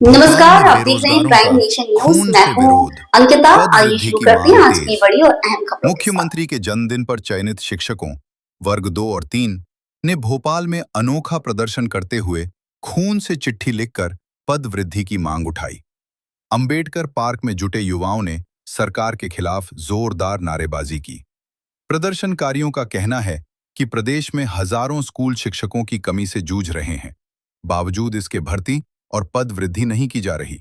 नमस्कार, आप देख रहे हैं प्राइम नेशन न्यूज। मैं हूं अंकिता। आइए शुरू करते हैं आज की बड़ी और अहम खबरों। मुख्यमंत्री के जन्मदिन पर चयनित शिक्षकों वर्ग 2 और 3 ने भोपाल में अनोखा प्रदर्शन करते हुए खून से चिट्ठी लिखकर पद वृद्धि की मांग उठाई। अंबेडकर पार्क में जुटे युवाओं ने सरकार के खिलाफ जोरदार नारेबाजी की। प्रदर्शनकारियों का कहना है कि प्रदेश में हजारों स्कूल शिक्षकों की कमी से जूझ रहे हैं, बावजूद इसके भर्ती और पद वृद्धि नहीं की जा रही।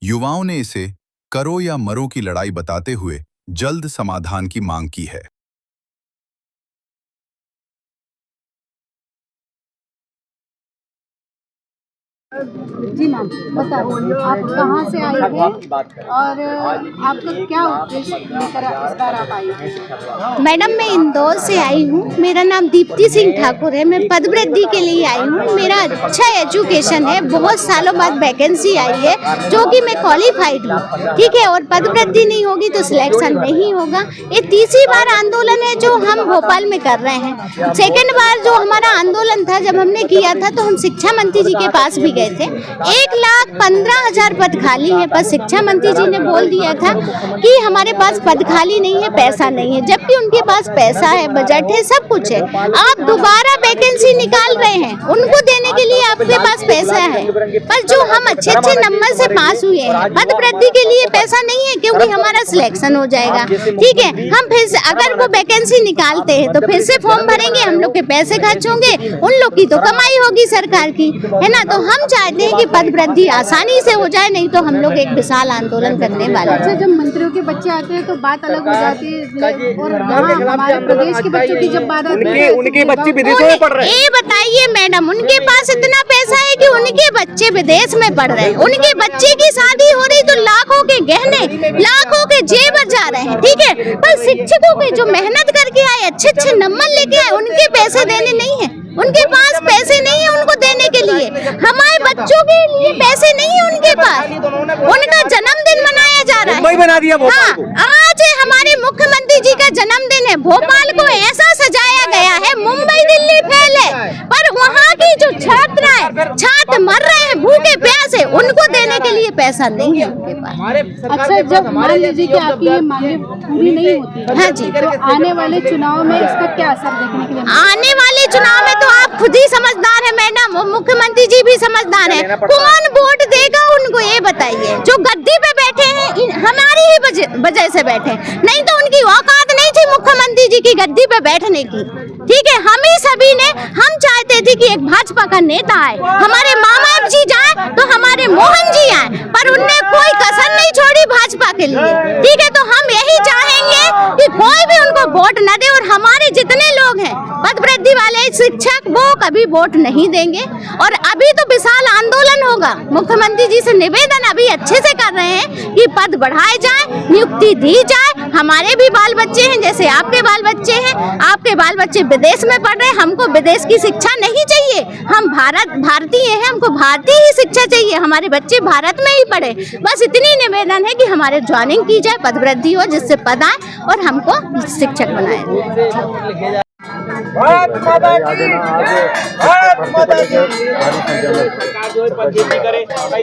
युवाओं ने इसे करो या मरो की लड़ाई बताते हुए जल्द समाधान की मांग की है। जी मैम, बताइए आप कहाँ से आए थे और आपका क्या उद्देश्य लेकर इस बार आप आई हैं? मैडम, मैं इंदौर से आई हूँ। मेरा नाम दीप्ति सिंह ठाकुर है। मैं पद वृद्धि के लिए आई हूँ। मेरा अच्छा एजुकेशन है, बहुत सालों बाद वैकेंसी आई है जो कि मैं क्वालिफाइड हूँ, ठीक है। और पद वृद्धि नहीं होगी तो सिलेक्शन नहीं होगा। ये तीसरी बार आंदोलन है जो हम भोपाल में कर रहे हैं। सेकेंड बार जो हमारा आंदोलन था, जब हमने किया था तो हम शिक्षा मंत्री जी के पास भी गए थे। 1,15,000 पद खाली है, पर शिक्षा मंत्री जी ने बोल दिया था कि हमारे पास पद खाली नहीं है, पैसा नहीं है, जबकि उनके पास पैसा है, बजट है, सब कुछ है। आप दोबारा वैकेंसी निकाल रहे हैं, उनको देने के लिए आपके पास पैसा है, पर जो हम अच्छे नंबर से पास हुए हैं, पद वृद्धि के लिए पैसा नहीं है, क्योंकि हमारा सिलेक्शन हो जाएगा, ठीक है। हम फिर से अगर वो वैकेंसी निकालते हैं तो फिर से फॉर्म भरेंगे, हम लोग के पैसे खर्च होंगे, उन लोग की तो कमाई होगी सरकार की, है ना। तो हम चाहते हैं कि पद वृद्धि आसानी से हो जाए, नहीं तो हम लोग एक विशाल आंदोलन करने वाले हैं। जब मंत्रियों के बच्चे आते हैं तो बात अलग हो जाती है, और हमारे प्रदेश के बच्चों की जब बात आती है, उनके बच्चे विदेशों में पढ़ रहे हैं। ये बताइए मैडम, उनके पास इतना पैसा है कि उनके बच्चे विदेश में पढ़ रहे हैं, उनके बच्चे की शादी हो रही तो लाखों के गहने, लाखों के जेवर जा रहे हैं, ठीक है। पर शिक्षकों के जो मेहनत करके आए, अच्छे नंबर लेके आए, उनके पैसे देने नहीं है, उनके पास पैसे नहीं है उनको देने के लिए। हमारे बच्चों के लिए पैसे नहीं है उनके पास। उनका जन्मदिन मनाया जा रहा है, बना दिया भोपाल को। आज हमारे मुख्यमंत्री जी का जन्मदिन है। भोपाल को ऐसा सजाया गया है, मुंबई दिल्ली फेल है, पर वहाँ की जो छात्र मर रहे हैं भूखे प्यासे, उनको देने के लिए पैसा नहीं है उनके पास। अच्छा, जब मान लीजिए कि आपकी ये मांगे पूरी नहीं होती, हाँ जी, तो आने वाले चुनाव में इसका क्या असर देखने के लिए? आने वाले चुनाव में तो आप खुद ही समझदार है मैडम, वो मुख्यमंत्री जी भी समझदार है। कौन वोट देगा उनको, ये बताइए। जो गद्दी पे बैठे हैं हमारी ही वजह से बैठे, नहीं तो उनकी औकात नहीं थी मुख्यमंत्री जी की गद्दी पे बैठने की, ठीक है। हम ही सभी ने, हम चाहते थे कि एक भाजपा का नेता आए, हमारे मामा जी जाए तो हमारे मोहन जी आए, पर उनने कोई कसर नहीं छोड़ी भाजपा के लिए, ठीक है। तो हम यही चाहेंगे कि कोई भी उनको वोट न दे, और हमारे जितने लोग हैं पद वृद्धि वाले शिक्षक, वो कभी वोट नहीं देंगे। और अभी तो विशाल आंदोलन होगा। मुख्यमंत्री जी से निवेदन अभी अच्छे से कर रहे हैं कि पद बढ़ाए जाए, नियुक्ति दी जाए। हमारे भी बाल बच्चे हैं, जैसे आपके बाल बच्चे हैं, आपके बाल बच्चे विदेश में पढ़ रहे हैं, हमको विदेश की शिक्षा नहीं चाहिए। हम भारतीय हैं, हमको भारतीय ही शिक्षा चाहिए, हमारे बच्चे भारत में ही पढ़े। बस इतनी निवेदन है कि हमारे ज्वाइनिंग की जाए, पद वृद्धि हो, जिससे पद आए और हमको शिक्षक बनाए जाए।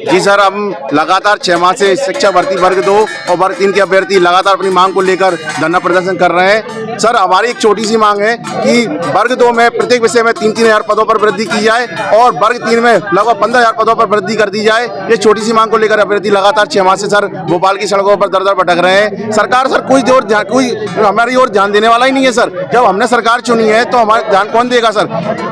जी सर, हम लगातार 6 माह से शिक्षा भर्ती वर्ग 2 और वर्ग 3 के अभ्यर्थी लगातार अपनी मांग को लेकर धरना प्रदर्शन कर रहे हैं। सर, हमारी एक छोटी सी मांग है कि वर्ग 2 में प्रत्येक विषय में 3-3 हजार पदों पर वृद्धि की जाए और वर्ग 3 में लगभग 15,000 पदों पर वृद्धि कर दी जाए। ये छोटी सी मांग को लेकर अभ्यर्थी लगातार 6 माह से सर भोपाल की सड़कों पर दर-दर भटक रहे हैं। सरकार सर कोई हमारी ओर ध्यान देने वाला ही नहीं है सर। जब हमने सरकार चुनी है तो हमारा ध्यान कौन देगा सर?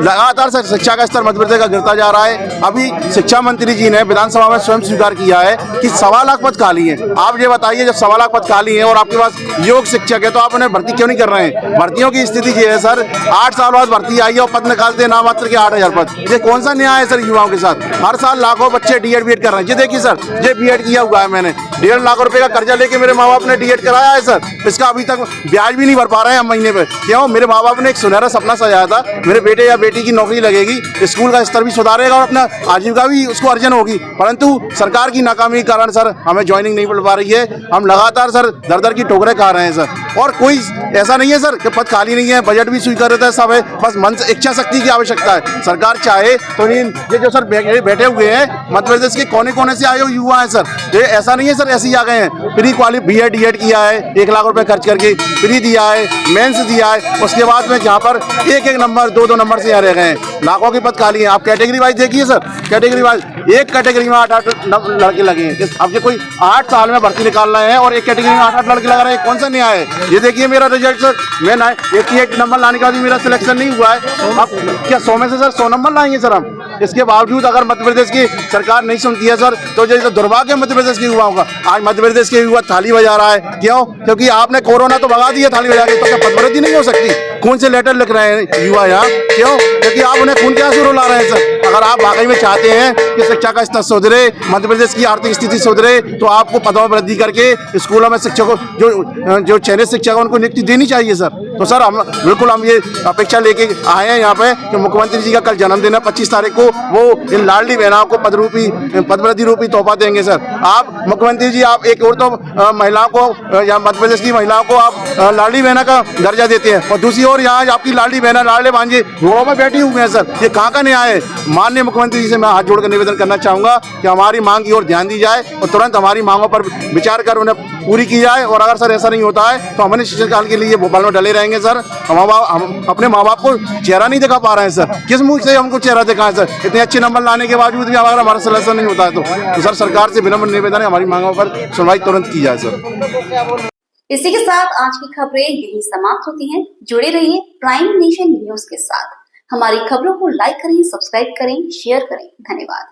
लगातार सर शिक्षा का स्तर मध्य प्रदेश का गिरता जा रहा है। अभी शिक्षा मंत्री जी ने विधानसभा में स्वयं स्वीकार किया है कि 1.25 लाख पद खाली हैं। आप ये बताइए, जब 1.25 लाख पद खाली हैं और आपके पास योग शिक्षक है तो आप उन्हें भर्ती क्यों नहीं कर रहे हैं? भर्तियों की स्थिति ये है सर, 8 साल बाद भर्ती आई है और पद निकालते हैं नामात्र के 8,000 पद। ये कौन सा न्याय है सर युवाओं के साथ? हर साल लाखों बच्चे डीएड कर रहे हैं। ये देखिए सर, ये बीएड किया हुआ है मैंने, 1.5 लाख रुपए का कर्जा लेके मेरे माँ बाप ने डीएड कराया है सर। इसका अभी तक ब्याज भी नहीं भर पा रहे हैं हम महीने पे। क्यों? मेरे माँ बाप ने एक सुनहरा सपना सजाया था मेरे बेटे या बेटी की नौकरी लगेगी, स्कूल का स्तर भी सुधारेगा और अपना आजीविका भी उसको अर्जन होगी, परंतु सरकार की नाकामी के कारण सर हमें ज्वाइनिंग नहीं मिल पा रही है। हम लगातार सर दर दर की ठोकरें खा रहे हैं सर, और कोई ऐसा नहीं है सर कि पद खाली नहीं है, बजट भी स्वीकार होता है, सब है, बस मन से इच्छा शक्ति की आवश्यकता है। सरकार चाहे तो ये जो सर बैठे हुए हैं मध्य प्रदेश के कोने कोने से आए हुए युवा हैं सर, ये ऐसा नहीं है सर ऐसे ही आ गए हैं, प्री क्वाली BEd DEd किया है 1 लाख रुपए खर्च करके, प्री दिया है, मेंस दिया है, उसके बाद में जहाँ पर 1-1 नंबर 2-2 नंबर से यहाँ रह गए हैं, लाखों की पद खाली है। आप कैटेगरी वाइज देखिए सर, कैटेगरी वाइज एक कैटेगरी में 8-8 लड़के लगे हैं। अब ये कोई 8 साल में भर्ती निकाल रहे हैं और एक कैटेगरी में 8-8 लड़के लगा रहे हैं, कौन सा न्याय है? ये देखिए मेरा रिजल्ट सर, मैं 88 नंबर लाने के बाद भी मेरा सिलेक्शन नहीं हुआ है। अब क्या 100 में से सर 100 नंबर लाएंगे सर हम? इसके बावजूद अगर मध्य प्रदेश की सरकार नहीं सुनती है सर, तो ये दुर्भाग्य मध्य प्रदेश के युवाओं का। आज मध्य प्रदेश के युवा थाली बजा रहा है, क्यों? क्योंकि आपने कोरोना तो भगा दिया थाली बजा के, तो क्या पदवृद्धि नहीं हो सकती? खून से लेटर लिख रहे हैं युवा यहाँ, क्यों? क्योंकि आप उन्हें खून के आंसू रुला रहे हैं सर। अगर आप वाकई में चाहते हैं कि शिक्षा का स्तर सुधरे, मध्य प्रदेश की आर्थिक स्थिति सुधरे, तो आपको पदोन्नति करके स्कूलों में शिक्षकों जो चयनित शिक्षक उनको नियुक्ति देनी चाहिए सर। तो सर हम बिल्कुल हम ये अपेक्षा लेके आए हैं यहाँ पे कि मुख्यमंत्री जी का कल जन्मदिन है 25 तारीख को, वो इन लाडली बहनों को पदवृद्धि रूपी तोहफा देंगे सर। आप मुख्यमंत्री जी आप एक और तो महिलाओं को या मध्य प्रदेश की महिलाओं को आप लाडली बहना का दर्जा देते हैं, और दूसरी ओर यहाँ आपकी लाडली बहना लाडले भांजे घोड़ों में बैठी हुई हैं सर। ये कहाँ का न्याय है? माननीय मुख्यमंत्री जी से मैं हाथ जोड़कर निवेदन करना चाहूंगा कि हमारी मांग की ओर ध्यान दी जाए और तुरंत हमारी मांगों पर विचार कर उन्हें पूरी की जाए। और अगर सर ऐसा नहीं होता है तो हम अनिश्चित काल के लिए भोपाल में डले रहेंगे सर। हम अपने माँ बाप को चेहरा नहीं दिखा पा रहे हैं सर, किस मुंह से हमको चेहरा दिखाएं सर? इतने अच्छे नंबर लाने के बावजूद भी अगर हमारा सिलेक्शन नहीं होता है तो सर सरकार से विनम्र निवेदन है हमारी मांगों पर सुनवाई तुरंत की जाए सर। इसी के साथ आज की खबरें यही समाप्त होती हैं। जुड़े रहिए प्राइम नेशन न्यूज के साथ। हमारी खबरों को लाइक करें, सब्सक्राइब करें, शेयर करें। धन्यवाद।